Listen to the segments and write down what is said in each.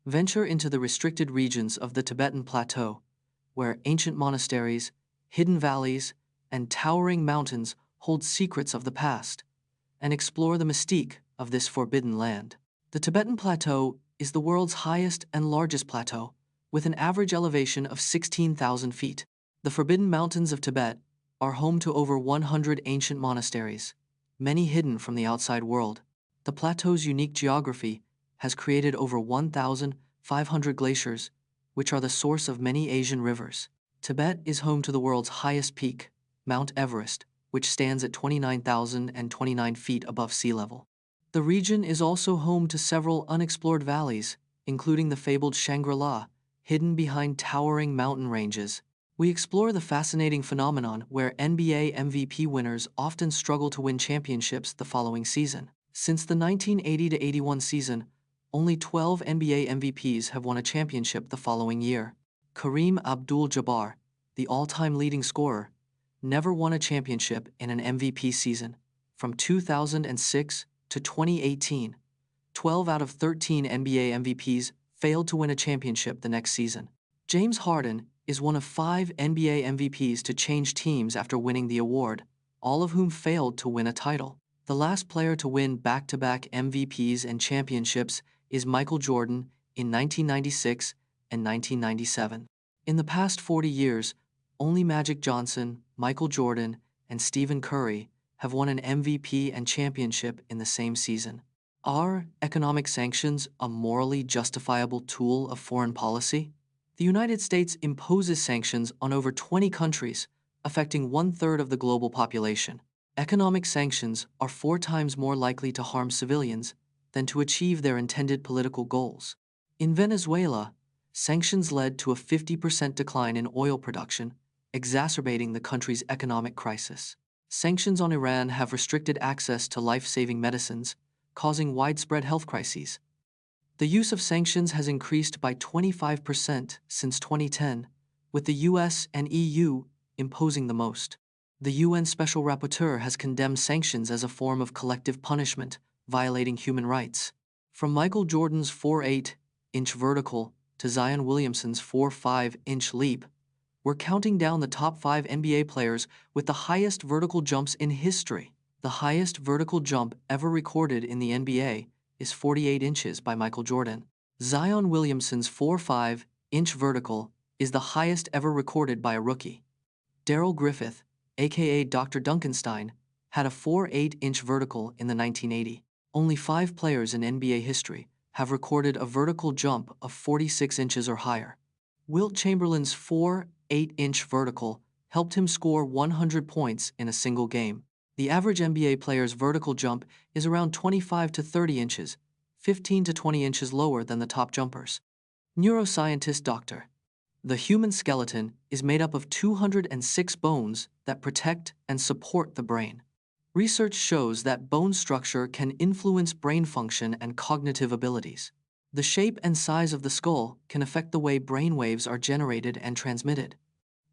Venture into the restricted regions of the Tibetan Plateau, where ancient monasteries, hidden valleys, and towering mountains hold secrets of the past, and explore the mystique of this forbidden land. The Tibetan Plateau is the world's highest and largest plateau, with an average elevation of 16,000 feet. The Forbidden Mountains of Tibet are home to over 100 ancient monasteries, many hidden from the outside world. The plateau's unique geography has created over 1,500 glaciers, which are the source of many Asian rivers. Tibet is home to the world's highest peak, Mount Everest, which stands at 29,029 feet above sea level. The region is also home to several unexplored valleys, including the fabled Shangri-La, hidden behind towering mountain ranges. We explore the fascinating phenomenon where NBA MVP winners often struggle to win championships the following season. Since the 1980-81 season, only 12 NBA MVPs have won a championship the following year. Kareem Abdul-Jabbar, the all-time leading scorer, never won a championship in an MVP season. From 2006 to 2018, 12 out of 13 NBA MVPs failed to win a championship the next season. James Harden is one of 5 NBA MVPs to change teams after winning the award, all of whom failed to win a title. The last player to win back-to-back MVPs and championships is Michael Jordan in 1996 and 1997. In the past 40 years, only Magic Johnson, Michael Jordan, and Stephen Curry have won an MVP and championship in the same season. Are economic sanctions a morally justifiable tool of foreign policy? The United States imposes sanctions on over 20 countries, affecting 1/3 of the global population. Economic sanctions are 4 times more likely to harm civilians than to achieve their intended political goals. In Venezuela, sanctions led to a 50% decline in oil production, exacerbating the country's economic crisis. Sanctions on Iran have restricted access to life-saving medicines, causing widespread health crises. The use of sanctions has increased by 25% since 2010, with the US and EU imposing the most. The UN Special Rapporteur has condemned sanctions as a form of collective punishment, violating human rights. From Michael Jordan's 4.8-inch vertical to Zion Williamson's 4.5-inch leap, we're counting down the top 5 NBA players with the highest vertical jumps in history. The highest vertical jump ever recorded in the NBA is 48 inches by Michael Jordan. Zion Williamson's 4.5-inch vertical is the highest ever recorded by a rookie. Darrell Griffith, aka Dr. Duncanstein, had a 4.8-inch vertical in the 1980. Only 5 players in NBA history have recorded a vertical jump of 46 inches or higher. Wilt Chamberlain's 4.8-inch vertical helped him score 100 points in a single game. The average NBA player's vertical jump is around 25 to 30 inches, 15 to 20 inches lower than the top jumpers. Neuroscientist Dr. The human skeleton is made up of 206 bones that protect and support the brain. Research shows that bone structure can influence brain function and cognitive abilities. The shape and size of the skull can affect the way brain waves are generated and transmitted.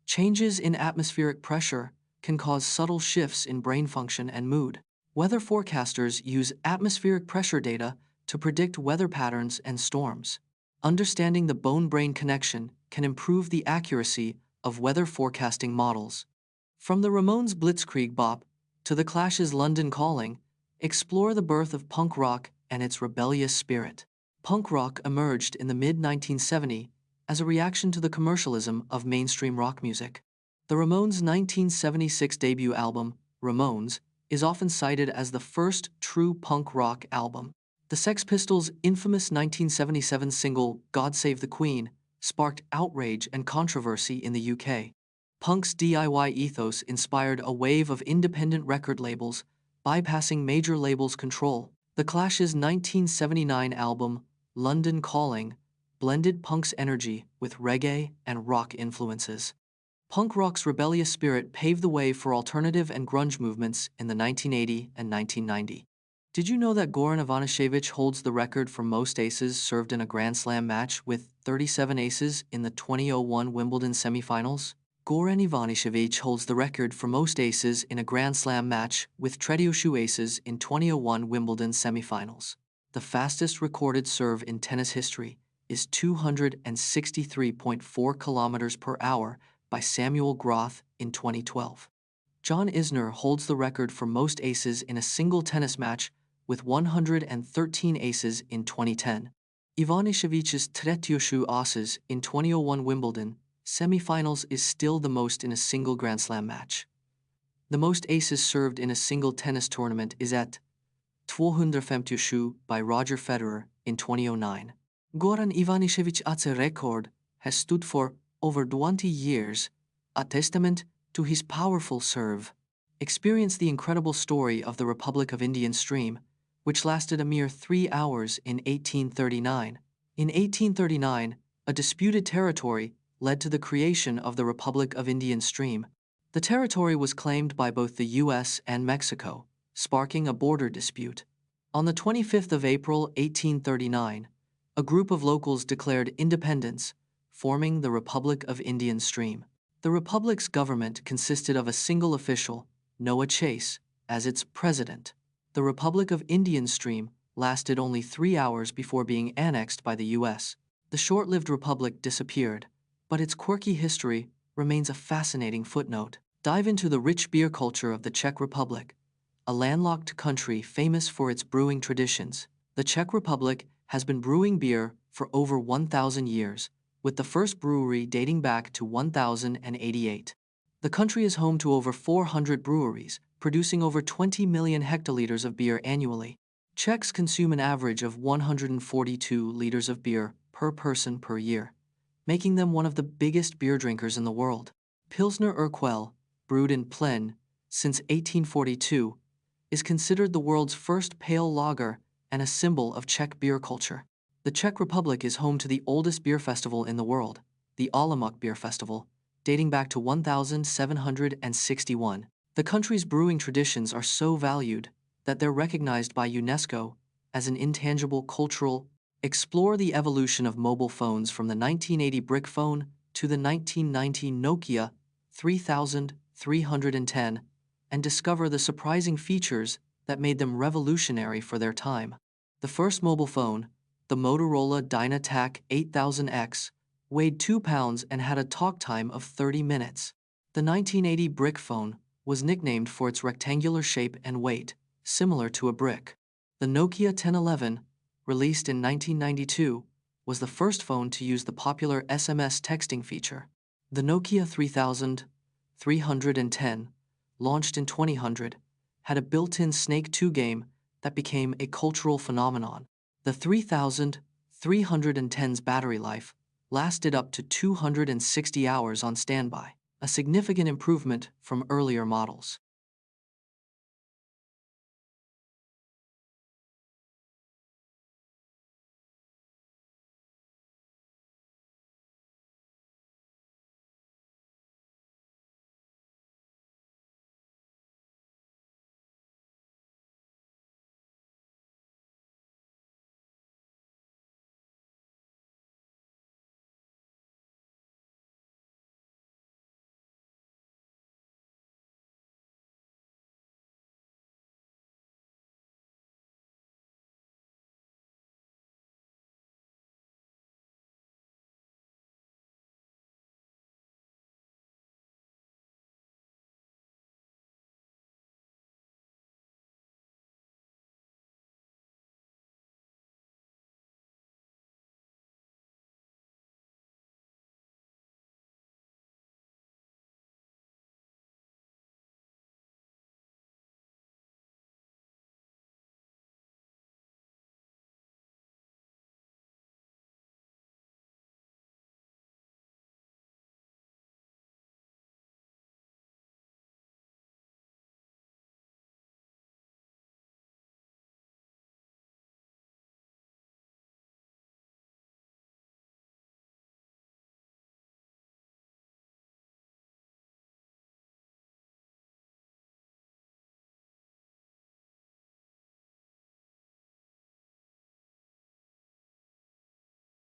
Changes in atmospheric pressure can cause subtle shifts in brain function and mood. Weather forecasters use atmospheric pressure data to predict weather patterns and storms. Understanding the bone-brain connection can improve the accuracy of weather forecasting models. From the Ramones' Blitzkrieg Bop to The Clash's London Calling, explore the birth of punk rock and its rebellious spirit. Punk rock emerged in the mid-1970s as a reaction to the commercialism of mainstream rock music. The Ramones' 1976 debut album, Ramones, is often cited as the first true punk rock album. The Sex Pistols' infamous 1977 single, God Save the Queen, sparked outrage and controversy in the UK. Punk's DIY ethos inspired a wave of independent record labels, bypassing major labels' control. The Clash's 1979 album, London Calling, blended punk's energy with reggae and rock influences. Punk rock's rebellious spirit paved the way for alternative and grunge movements in the 1980s and 1990s. Did you know that Goran Ivanišević holds the record for most aces served in a Grand Slam match with 37 aces in the 2001 Wimbledon semifinals? Goran Ivanišević holds the record for most aces in a Grand Slam match with 38 aces in 2001 Wimbledon semifinals. The fastest recorded serve in tennis history is 263.4 kilometers per hour by Samuel Groth in 2012. John Isner holds the record for most aces in a single tennis match with 113 aces in 2010. Ivanishevic's 37 aces in 2001 Wimbledon semifinals is still the most in a single Grand Slam match. The most aces served in a single tennis tournament is at 257 by Roger Federer in 2009. Goran Ivanishevic's ace record has stood for over 20 years, a testament to his powerful serve. Experience the incredible story of the Republic of Indian stream, which lasted a mere 3 hours in 1839. In 1839, a disputed territory led to the creation of the Republic of Indian stream. The territory was claimed by both the U.S. and Mexico, sparking a border dispute. On the 25th of April 1839, a group of locals declared independence, forming the Republic of Indian stream. The Republic's government consisted of a single official, Noah Chase, as its president. The Republic of Indian stream lasted only 3 hours before being annexed by the U.S. The short-lived republic disappeared, but its quirky history remains a fascinating footnote. Dive into the rich beer culture of the Czech Republic, a landlocked country famous for its brewing traditions. The Czech Republic has been brewing beer for over 1,000 years, with the first brewery dating back to 1088. The country is home to over 400 breweries, producing over 20 million hectoliters of beer annually. Czechs consume an average of 142 liters of beer per person per year, making them one of the biggest beer drinkers in the world. Pilsner Urquell, brewed in Plzeň since 1842, is considered the world's first pale lager and a symbol of Czech beer culture. The Czech Republic is home to the oldest beer festival in the world, the Olomouc Beer Festival, dating back to 1761. The country's brewing traditions are so valued that they're recognized by UNESCO as an intangible cultural. Explore the evolution of mobile phones from the 1980 brick phone to the 1990 Nokia 3310 and discover the surprising features that made them revolutionary for their time. The first mobile phone, the Motorola Dynatac 8000X, weighed 2 pounds and had a talk time of 30 minutes. The 1980 brick phone was nicknamed for its rectangular shape and weight, similar to a brick. The Nokia 1011, released in 1992, was the first phone to use the popular SMS texting feature. The Nokia 3310, launched in 2000, had a built-in Snake 2 game that became a cultural phenomenon. The 3310's battery life lasted up to 260 hours on standby, a significant improvement from earlier models.